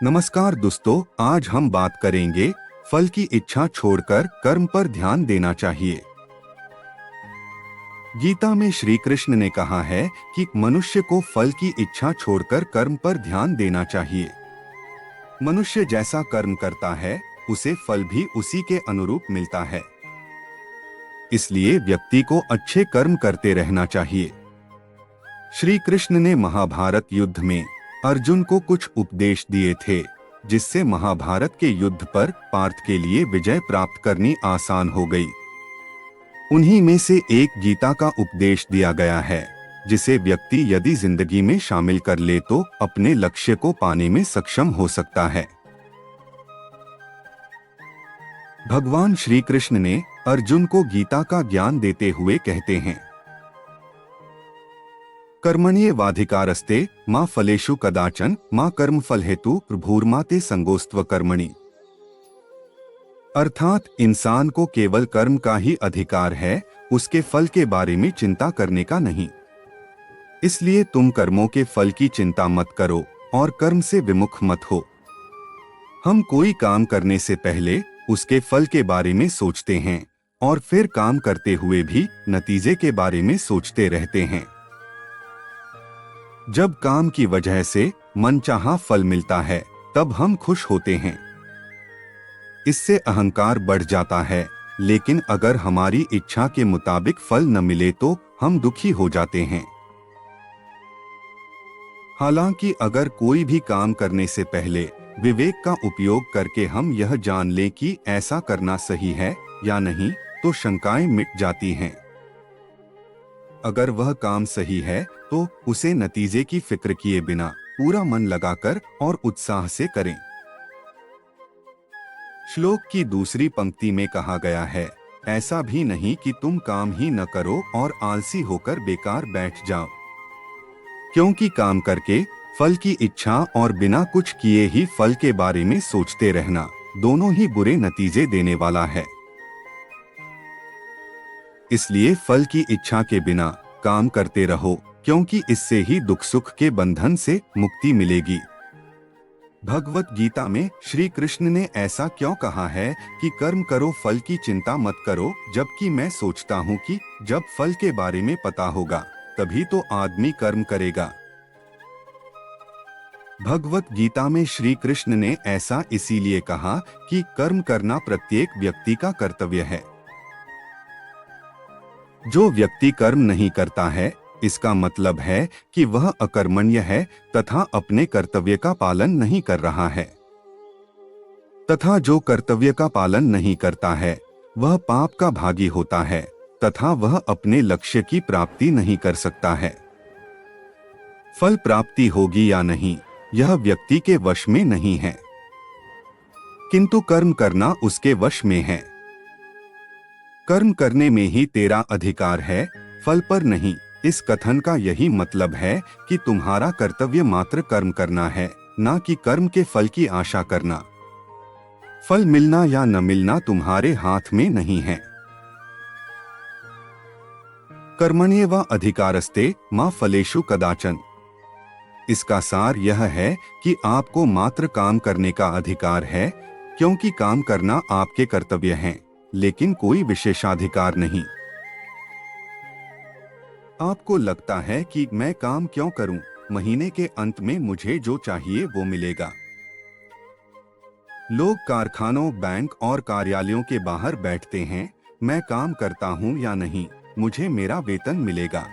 नमस्कार दोस्तों, आज हम बात करेंगे फल की इच्छा छोड़कर कर्म पर ध्यान देना चाहिए। गीता में श्री कृष्ण ने कहा है कि मनुष्य को फल की इच्छा छोड़कर कर्म पर ध्यान देना चाहिए। मनुष्य जैसा कर्म करता है उसे फल भी उसी के अनुरूप मिलता है। इसलिए व्यक्ति को अच्छे कर्म करते रहना चाहिए। श्री कृष्ण ने महाभारत युद्ध में अर्जुन को कुछ उपदेश दिए थे, जिससे महाभारत के युद्ध पर पार्थ के लिए विजय प्राप्त करनी आसान हो गई। उन्हीं में से एक गीता का उपदेश दिया गया है, जिसे व्यक्ति यदि जिंदगी में शामिल कर ले तो अपने लक्ष्य को पाने में सक्षम हो सकता है। भगवान श्री कृष्ण ने अर्जुन को गीता का ज्ञान देते हुए कहते हैं, कर्मण्येवाधिकारस्ते मा फलेषु कदाचन मा कर्मफल हेतु भूर्माते संगोस्त्व कर्मणि। अर्थात इंसान को केवल कर्म का ही अधिकार है, उसके फल के बारे में चिंता करने का नहीं। इसलिए तुम कर्मों के फल की चिंता मत करो और कर्म से विमुख मत हो। हम कोई काम करने से पहले उसके फल के बारे में सोचते हैं और फिर काम करते हुए भी नतीजे के बारे में सोचते रहते हैं। जब काम की वजह से मनचाहा फल मिलता है तब हम खुश होते हैं। इससे अहंकार बढ़ जाता है, लेकिन अगर हमारी इच्छा के मुताबिक फल न मिले तो हम दुखी हो जाते हैं। हालांकि अगर कोई भी काम करने से पहले विवेक का उपयोग करके हम यह जान लें कि ऐसा करना सही है या नहीं, तो शंकाएं मिट जाती हैं। अगर वह काम सही है तो उसे नतीजे की फिक्र किए बिना पूरा मन लगाकर और उत्साह से करें। श्लोक की दूसरी पंक्ति में कहा गया है, ऐसा भी नहीं कि तुम काम ही न करो और आलसी होकर बेकार बैठ जाओ, क्योंकि काम करके फल की इच्छा और बिना कुछ किए ही फल के बारे में सोचते रहना दोनों ही बुरे नतीजे देने वाला है। इसलिए फल की इच्छा के बिना काम करते रहो, क्योंकि इससे ही दुख सुख के बंधन से मुक्ति मिलेगी। भगवत गीता में श्री कृष्ण ने ऐसा क्यों कहा है कि कर्म करो फल की चिंता मत करो, जबकि मैं सोचता हूँ कि जब फल के बारे में पता होगा तभी तो आदमी कर्म करेगा। भगवत गीता में श्री कृष्ण ने ऐसा इसीलिए कहा कि कर्म करना प्रत्येक व्यक्ति का कर्तव्य है। जो व्यक्ति कर्म नहीं करता है, इसका मतलब है कि वह अकर्मण्य है तथा अपने कर्तव्य का पालन नहीं कर रहा है। तथा जो कर्तव्य का पालन नहीं करता है वह पाप का भागी होता है तथा वह अपने लक्ष्य की प्राप्ति नहीं कर सकता है। फल प्राप्ति होगी या नहीं, यह व्यक्ति के वश में नहीं है, किंतु कर्म करना उसके वश में है। कर्म करने में ही तेरा अधिकार है, फल पर नहीं। इस कथन का यही मतलब है कि तुम्हारा कर्तव्य मात्र कर्म करना है, ना कि कर्म के फल की आशा करना। फल मिलना या न मिलना तुम्हारे हाथ में नहीं है। कर्मण्येव अधिकारस्ते मा फलेषु कदाचन। इसका सार यह है कि आपको मात्र काम करने का अधिकार है, क्योंकि काम करना आपके कर्तव्य हैं, लेकिन कोई विशेषाधिकार नहीं। आपको लगता है कि मैं काम क्यों करूं, महीने के अंत में मुझे जो चाहिए वो मिलेगा। लोग कारखानों, बैंक और कार्यालयों के बाहर बैठते हैं, मैं काम करता हूं या नहीं, मुझे मेरा वेतन मिलेगा।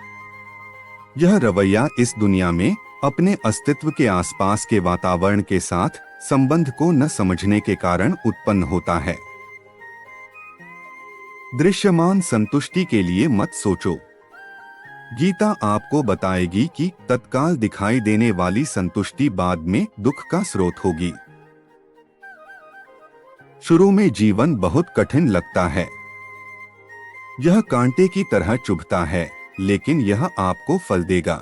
यह रवैया इस दुनिया में अपने अस्तित्व के आसपास के वातावरण के साथ संबंध को न समझने के कारण उत्पन्न होता है। दृश्यमान संतुष्टि के लिए मत सोचो। गीता आपको बताएगी कि तत्काल दिखाई देने वाली संतुष्टि बाद में दुख का स्रोत होगी। शुरू में जीवन बहुत कठिन लगता है, यह कांटे की तरह चुभता है, लेकिन यह आपको फल देगा।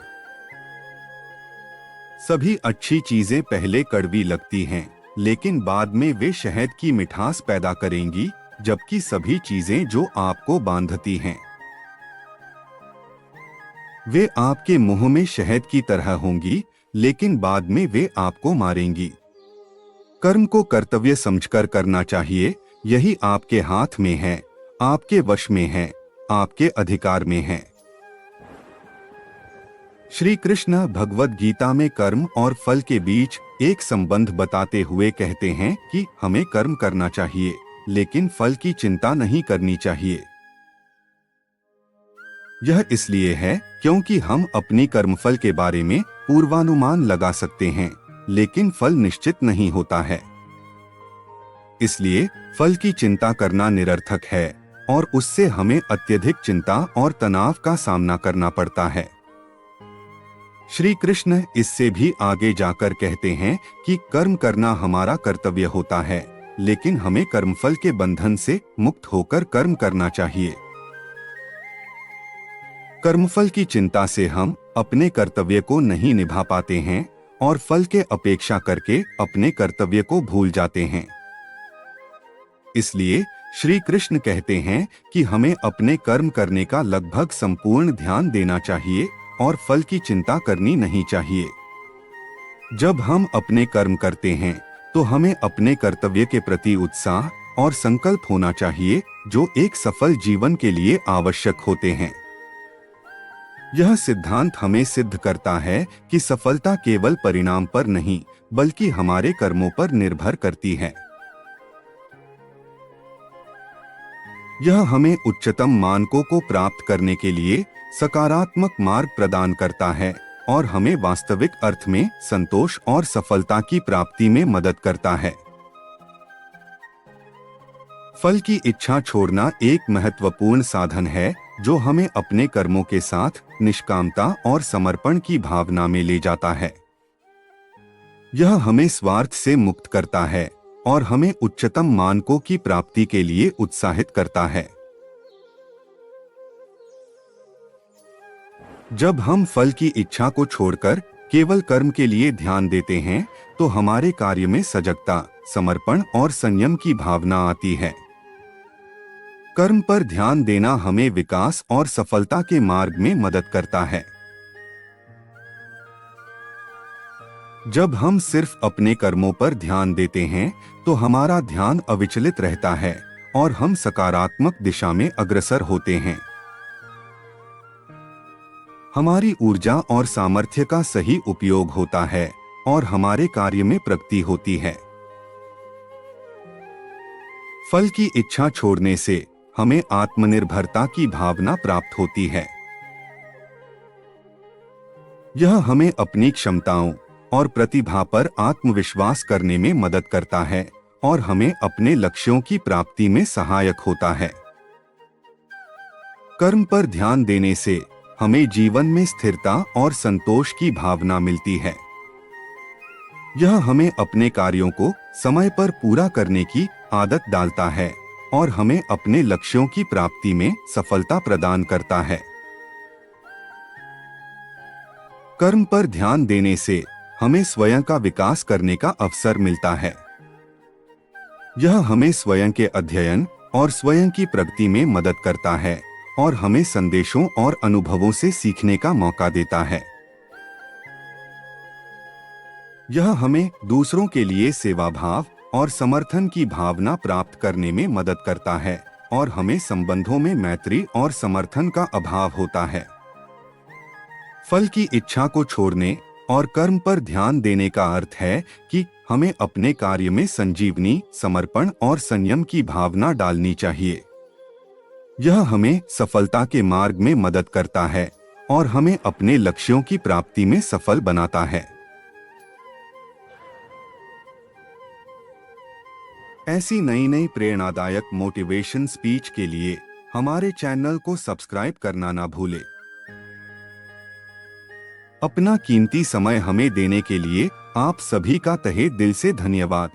सभी अच्छी चीजें पहले कड़वी लगती हैं, लेकिन बाद में वे शहद की मिठास पैदा करेंगी, जबकि सभी चीजें जो आपको बांधती हैं वे आपके मुंह में शहद की तरह होंगी, लेकिन बाद में वे आपको मारेंगी। कर्म को कर्तव्य समझकर करना चाहिए। यही आपके हाथ में है, आपके वश में है, आपके अधिकार में है। श्री कृष्ण भगवद गीता में कर्म और फल के बीच एक संबंध बताते हुए कहते हैं कि हमें कर्म करना चाहिए, लेकिन फल की चिंता नहीं करनी चाहिए। यह इसलिए है क्योंकि हम अपनी कर्मफल के बारे में पूर्वानुमान लगा सकते हैं, लेकिन फल निश्चित नहीं होता है। इसलिए फल की चिंता करना निरर्थक है और उससे हमें अत्यधिक चिंता और तनाव का सामना करना पड़ता है। श्री कृष्ण इससे भी आगे जाकर कहते हैं कि कर्म करना हमारा कर्तव्य होता है, लेकिन हमें कर्मफल के बंधन से मुक्त होकर कर्म करना चाहिए। कर्मफल की चिंता से हम अपने कर्तव्य को नहीं निभा पाते हैं और फल के अपेक्षा करके अपने कर्तव्य को भूल जाते हैं। इसलिए श्री कृष्ण कहते हैं कि हमें अपने कर्म करने का लगभग संपूर्ण ध्यान देना चाहिए और फल की चिंता करनी नहीं चाहिए। जब हम अपने कर्म करते हैं तो हमें अपने कर्तव्य के प्रति उत्साह और संकल्प होना चाहिए, जो एक सफल जीवन के लिए आवश्यक होते हैं। यह सिद्धांत हमें सिद्ध करता है कि सफलता केवल परिणाम पर नहीं, बल्कि हमारे कर्मों पर निर्भर करती है। यह हमें उच्चतम मानकों को प्राप्त करने के लिए सकारात्मक मार्ग प्रदान करता है और हमें वास्तविक अर्थ में संतोष और सफलता की प्राप्ति में मदद करता है। फल की इच्छा छोड़ना एक महत्वपूर्ण साधन है जो हमें अपने कर्मों के साथ निष्कामता और समर्पण की भावना में ले जाता है। यह हमें स्वार्थ से मुक्त करता है और हमें उच्चतम मानकों की प्राप्ति के लिए उत्साहित करता है। जब हम फल की इच्छा को छोड़कर केवल कर्म के लिए ध्यान देते हैं, तो हमारे कार्य में सजगता, समर्पण और संयम की भावना आती है। कर्म पर ध्यान देना हमें विकास और सफलता के मार्ग में मदद करता है। जब हम सिर्फ अपने कर्मों पर ध्यान देते हैं, तो हमारा ध्यान अविचलित रहता है और हम सकारात्मक दिशा में अग्रसर होते हैं। हमारी ऊर्जा और सामर्थ्य का सही उपयोग होता है और हमारे कार्य में प्रगति होती है। फल की इच्छा छोड़ने से हमें आत्मनिर्भरता की भावना प्राप्त होती है। यह हमें अपनी क्षमताओं और प्रतिभा पर आत्मविश्वास करने में मदद करता है और हमें अपने लक्ष्यों की प्राप्ति में सहायक होता है। कर्म पर ध्यान देने से हमें जीवन में स्थिरता और संतोष की भावना मिलती है। यह हमें अपने कार्यों को समय पर पूरा करने की आदत डालता है और हमें अपने लक्ष्यों की प्राप्ति में सफलता प्रदान करता है। कर्म पर ध्यान देने से हमें स्वयं का विकास करने का अवसर मिलता है। यह हमें स्वयं के अध्ययन और स्वयं की प्रगति में मदद करता है और हमें संदेशों और अनुभवों से सीखने का मौका देता है। यह हमें दूसरों के लिए सेवा भाव और समर्थन की भावना प्राप्त करने में मदद करता है और हमें संबंधों में मैत्री और समर्थन का अभाव होता है। फल की इच्छा को छोड़ने और कर्म पर ध्यान देने का अर्थ है कि हमें अपने कार्य में संजीवनी, समर्पण और संयम की भावना डालनी चाहिए। यह हमें सफलता के मार्ग में मदद करता है और हमें अपने लक्ष्यों की प्राप्ति में सफल बनाता है। ऐसी नई नई प्रेरणादायक मोटिवेशन स्पीच के लिए हमारे चैनल को सब्सक्राइब करना ना भूलें। अपना कीमती समय हमें देने के लिए आप सभी का तहे दिल से धन्यवाद।